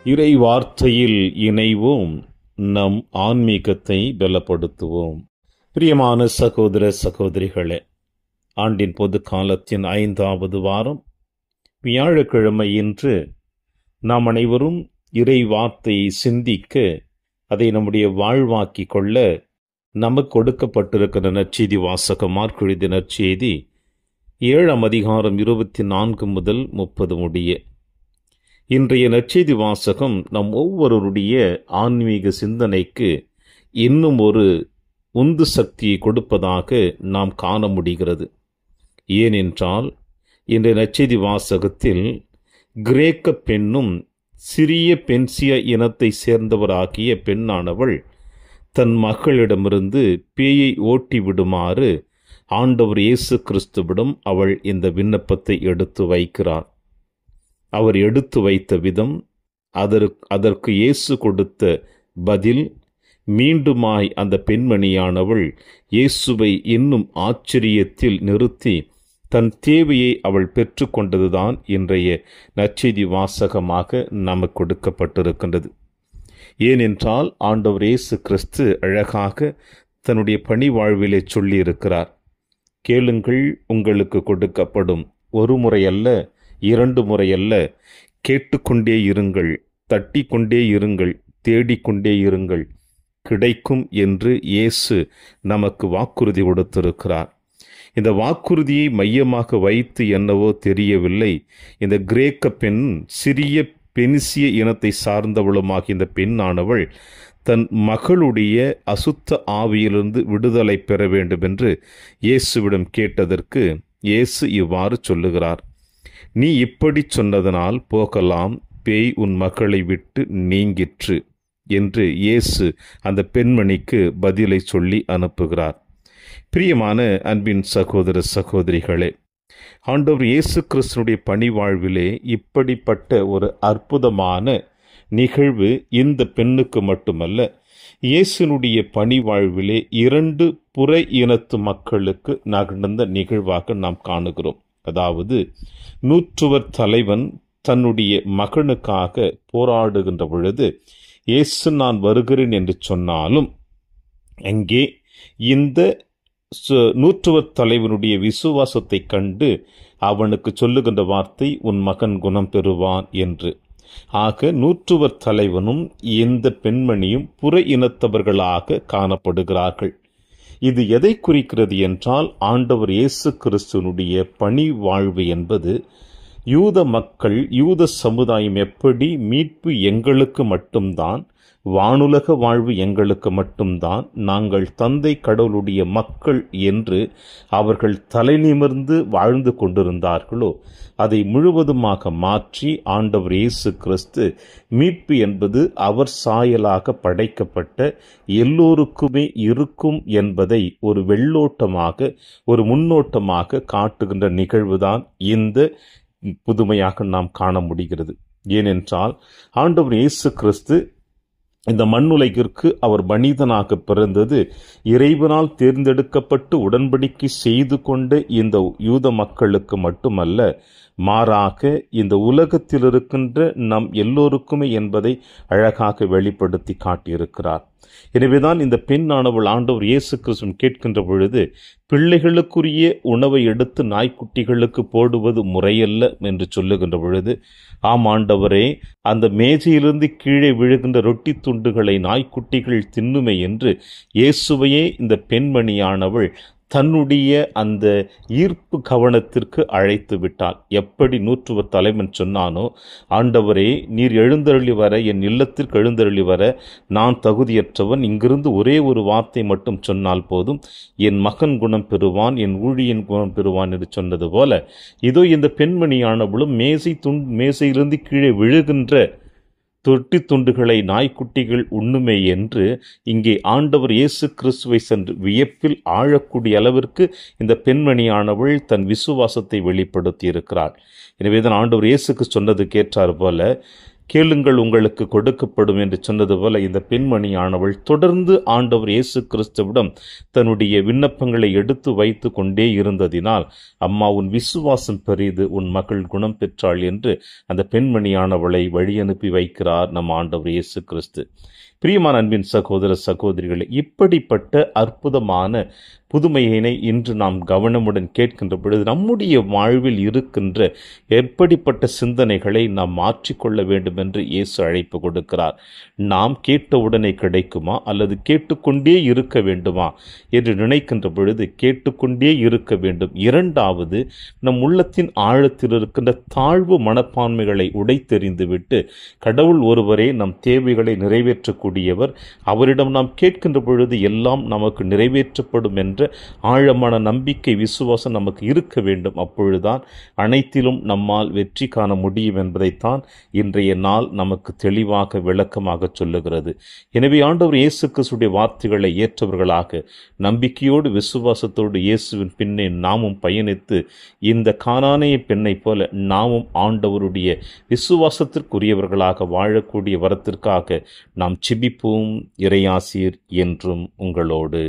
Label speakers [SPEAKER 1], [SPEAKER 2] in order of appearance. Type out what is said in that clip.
[SPEAKER 1] இறை வார்த்தையில் இணைவோம், நம் ஆன்மீகத்தை பலப்படுத்துவோம். பிரியமான சகோதர சகோதரிகளே, ஆண்டின் பொது காலத்தின் 5வது வாரம் வியாழக்கிழமை இன்று நாம் அனைவரும் இறை வார்த்தையை சிந்திக்க, அதை நம்முடைய வாழ்வாக்கிக் கொள்ள நமக்கு கொடுக்கப்பட்டிருக்கிற நற்செய்தி வாசகம் மார்க்கு எழுதிய நற்செய்தி 7ஆம் அதிகாரம் 24 முதல் 30 முடிய. இன்றைய நற்செய்தி வாசகம் நம் ஒவ்வொருவருடைய ஆன்மீக சிந்தனைக்கு இன்னும் ஒரு உந்து சக்தியை கொடுப்பதாக நாம் காண முடிகிறது. ஏனென்றால் இன்றைய நற்செய்தி வாசகத்தில் கிரேக்க பெண்ணும் சிறிய பென்சியா இனத்தை சேர்ந்தவராகிய பெண்ணானவள் தன் மகளிடமிருந்து பேயை ஓட்டி விடுமாறு ஆண்டவர் இயேசு கிறிஸ்துவிடம் அவள் இந்த விண்ணப்பத்தை எடுத்து வைக்கிறார். அவர் எடுத்து வைத்த விதம், அதற்கு இயேசு கொடுத்த பதில், மீண்டுமாய் அந்த பெண்மணியானவள் இயேசுவை இன்னும் ஆச்சரியத்தில் நிறுத்தி தன் தேவையை அவள் பெற்று கொண்டதுதான் இன்றைய நற்செய்தி வாசகமாக நமக்கு கொடுக்கப்பட்டிருக்கின்றது. ஏனென்றால் ஆண்டவர் இயேசு கிறிஸ்து அழகாக தன்னுடைய பணி வாழ்விலே சொல்லியிருக்கிறார். கேளுங்கள், உங்களுக்கு கொடுக்கப்படும். ஒரு முறை அல்ல, 2 முறை அல்ல, கேட்டுக்கொண்டே இருங்கள், தட்டிக்கொண்டே இருங்கள், தேடிக்கொண்டே இருங்கள், கிடைக்கும் என்று இயேசு நமக்கு வாக்குறுதி கொடுத்திருக்கிறார். இந்த வாக்குறுதியை மையமாக வைத்து என்னவோ தெரியவில்லை, இந்த கிரேக்க பெண் சிறிய பெனிசிய இனத்தை சார்ந்தவளுமாகிய இந்த பெண்ணானவள் தன் மகளுடைய அசுத்த ஆவியிலிருந்து விடுதலை பெற வேண்டும் என்று இயேசுவிடம் கேட்டதற்கு இயேசு இவ்வாறு சொல்லுகிறார்: நீ இப்படி சொன்னதனால் போகலாம், பேய் உன் மகளை விட்டு நீங்கிற்று என்று இயேசு அந்த பெண்மணிக்கு பதிலை சொல்லி அனுப்புகிறார். பிரியமான அன்பின் சகோதர சகோதரிகளே, ஆண்டவர் இயேசு கிறிஸ்துனுடைய பணி வாழ்விலே இப்படிப்பட்ட ஒரு அற்புதமான நிகழ்வு இந்த பெண்ணுக்கு மட்டுமல்ல, இயேசுனுடைய பணி வாழ்விலே 2 புற இனத்து மக்களுக்கு நடந்த நிகழ்வாக நாம் காணுகிறோம். அதாவது, நூற்றுவர் தலைவன் தன்னுடைய மகனுக்காக போராடுகின்ற பொழுது இயேசு நான் வருகிறேன் என்று சொன்னாலும், அங்கே இந்த நூற்றுவர் தலைவனுடைய விசுவாசத்தை கண்டு அவனுக்கு சொல்லுகின்ற வார்த்தை, உன் மகன் குணம் பெறுவான் என்று. ஆக நூற்றுவர் தலைவனும் இந்த பெண்மணியும் புற இனத்தவர்களாக காணப்படுகிறார்கள். இது எதை குறிக்கிறது என்றால், ஆண்டவர் இயேசு கிறிஸ்துவனுடைய பணி வாழ்வு என்பது யூத மக்கள், யூத சமுதாயம் எப்படி மீட்பு எங்களுக்கு மட்டும்தான், வானுலக வாழ்வு எங்களுக்கு மட்டும்தான், நாங்கள் தந்தை கடவுளுடைய மக்கள் என்று அவர்கள் தலை நிமிர்ந்து வாழ்ந்து கொண்டிருந்தார்களோ, அதை முழுவதுமாக மாற்றி ஆண்டவர் இயேசு கிறிஸ்து மீட்பு என்பது அவர் சாயலாக படைக்கப்பட்ட எல்லோருக்குமே இருக்கும் என்பதை ஒரு வெள்ளோட்டமாக, ஒரு முன்னோட்டமாக காட்டுகின்ற நிகழ்வுதான் இந்த புதுமையாக நாம் காண முடிகிறது. ஏனென்றால் ஆண்டவர் இயேசு கிறிஸ்து இந்த மண்ணுலகிற்கு அவர் மனிதனாக பிறந்தது இறைவனால் தேர்ந்தெடுக்கப்பட்டு உடன்படிக்கை செய்து கொண்ட இந்த யூத மக்களுக்கு மட்டுமல்ல, மாறாக இந்த உலகத்தில் இருக்கின்ற நம் எல்லோருக்குமே என்பதை அழகாக வெளிப்படுத்தி காட்டியிருக்கிறார். எனவேதான் இந்த பெண்ணானவள் ஆண்டவர் இயேசு கிறிஸ்து கேட்கின்ற பொழுது, பிள்ளைகளுக்குரிய உணவை எடுத்து நாய்க்குட்டிகளுக்கு போடுவது முறையல்ல என்று சொல்லுகின்ற பொழுது, ஆம் ஆண்டவரே, அந்த மேஜையிலிருந்து கீழே விழுகின்ற ரொட்டி துண்டுகளை நாய்க்குட்டிகள் தின்னுமே என்று இயேசுவையே இந்த பெண்மணியானவள் தன்னுடைய அந்த ஈர்ப்பு கவனத்திற்கு அழைத்து விட்டாள். எப்படி நூற்றுவர் தலைவன் சொன்னானோ, ஆண்டவரே, நீர் எழுந்தருளி வர, என் இல்லத்திற்கு எழுந்தருளி வர நான் தகுதியற்றவன், இங்கிருந்து ஒரே ஒரு வார்த்தை மட்டும் சொன்னால் போதும், என் மகன் குணம் பெறுவான், என் ஊழியன் குணம் பெறுவான் என்று சொன்னது போல, இதோ இந்த பெண்மணியானவளும் மேசையிலிருந்து கீழே விழுகின்ற தொட்டி துண்டுகளை நாய்க்குட்டிகள் உண்ணுமே என்று இங்கே ஆண்டவர் இயேசு கிறிஸ்துவை சென்று வியப்பில் ஆழக்கூடிய அளவிற்கு இந்த பெண்மணியானவள் தன் விசுவாசத்தை வெளிப்படுத்தி இருக்கிறார். எனவேதான் ஆண்டவர் இயேசுக்கு சொன்னது கேட்டார் போல, கேளுங்கள் உங்களுக்கு கொடுக்கப்படும் என்று சொன்னது போல இந்த பெண்மணியானவள் தொடர்ந்து ஆண்டவர் இயேசு கிறிஸ்துவிடம் தன்னுடைய விண்ணப்பங்களை எடுத்து வைத்து கொண்டே இருந்ததினால், அம்மா உன் விசுவாசம் பெரிது, உன் மகள் குணம் பெற்றாள் என்று அந்த பெண்மணியானவளை வழி அனுப்பி வைக்கிறார் நம் ஆண்டவர் இயேசு கிறிஸ்து. பிரியமான அன்பின் சகோதர சகோதரிகளே, இப்படிப்பட்ட அற்புதமான புதுமையினை இன்று நாம் கவனமுடன் கேட்கின்ற பொழுது நம்முடைய வாழ்வில் இருக்கின்ற எப்படிப்பட்ட சிந்தனைகளை நாம் மாற்றிக்கொள்ள வேண்டும் என்று இயேசு அழைப்பு கொடுக்கிறார். நாம் கேட்டவுடனே கிடைக்குமா அல்லது கேட்டுக்கொண்டே இருக்க வேண்டுமா என்று நினைக்கின்ற பொழுது கேட்டுக்கொண்டே இருக்க வேண்டும். இரண்டாவது, நம் உள்ளத்தின் ஆழத்தில் இருக்கின்ற தாழ்வு மனப்பான்மைகளை உடைத்தெறிந்துவிட்டு கடவுள் ஒருவரே நம் தேவைகளை நிறைவேற்றக்கூடியவர், அவரிடம் நாம் கேட்கின்ற பொழுது எல்லாம் நமக்கு நிறைவேற்றப்படும் என்ற ஆழமான நம்பிக்கை விசுவாசம் நமக்கு இருக்க வேண்டும். அப்பொழுதுதான் அனைத்திலும் நம்மால் வெற்றி காண முடியும் என்பதைத்தான் இன்றைய நாள் நமக்கு தெளிவாக விளக்கமாக சொல்லுகிறது. எனவே ஆண்டவர் இயேசு கிறிஸ்துவின் வார்த்தைகளை ஏற்றவர்களாக நம்பிக்கையோடு விசுவாசத்தோடு இயேசுவின் பின்னே நாமும் பயணித்து இந்த கானானிய பெண்ணை போல நாமும் ஆண்டவருடைய விசுவாசத்திற்குரியவர்களாக வாழக்கூடிய வரத்திற்காக நாம் ஜெபிப்போம். இறையாசீர் என்றும் உங்களோடு.